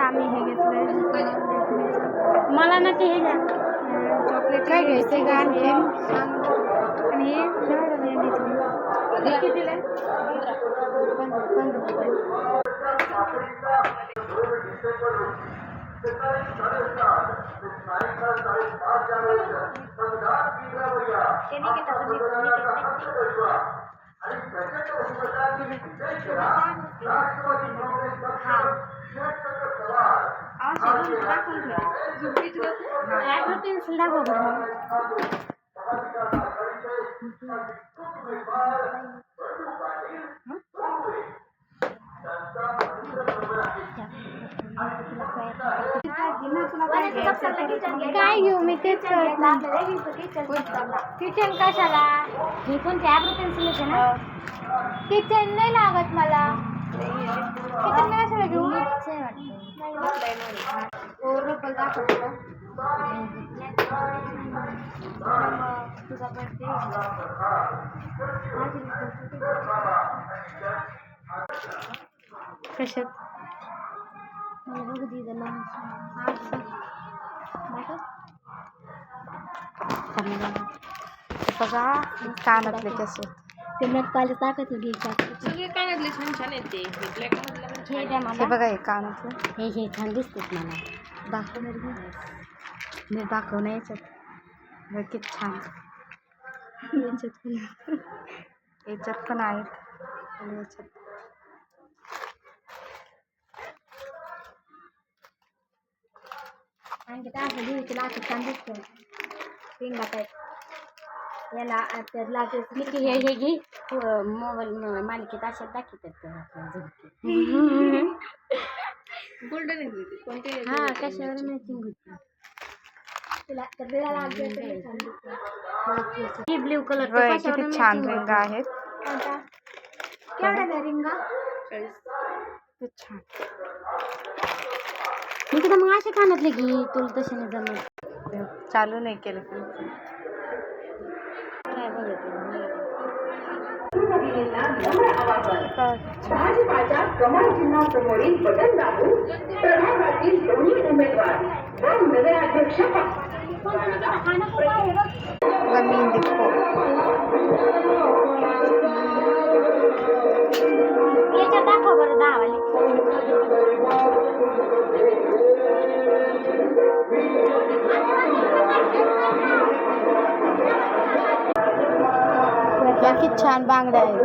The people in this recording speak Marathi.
आम्ही हे घेतलंय मला ना ते हे द्या चॉकलेट काय घ्यायचं का आणखी आणि हे घेतलं कितीला आहे? 15 पेन्सिल दाखव बरं. काय घेऊ मी तेच कळत नाही. किचन कशाला हे कोणते ॲब्रो पेन्सिल येते ना किचन नाही लागत मला. किचन नाही कशाला घेऊ रबर दाखवतो तुझा बर्थडे कशात मला बघू दे बघा कानातले कसे ते नक्काला टाकत घ्यायच्या सगळे कानातले छान छान आहेत ते ब्लॅक मधलं पण हे छान द्या हे मला बघा हे कानातले हे छान दिसतात मला दाखवणार मी दाखवणार याच्यात बघ किती छान याच्यात पण आहेत आणि याच्यात आणखी काय असं लिहू तुला असं छान दिसतं पिंगा टाईप याला तर लागेल हे घे मोबाईल मालिकेत अशात दाखवतात गोल्डन आहे ते कोणते हां कशावर मॅचिंग होती तुला तर ही ब्ल्यू कलर होय, किती छान रिंग आहेत. केवढ्या रिंगा 40. किती छान मी तर मग असे कानातले घे तुला तसे नाही जमत चालू नाही केलं की काय बघत भाजपाच्या कमळ चिन्हासमोरील बटन दाबून प्रभागातील दोन्ही उमेदवार व नवे अध्यक्ष मेहंदी याच्यात दाखव बरं दहावाले किती छान बांगड्या आहेत.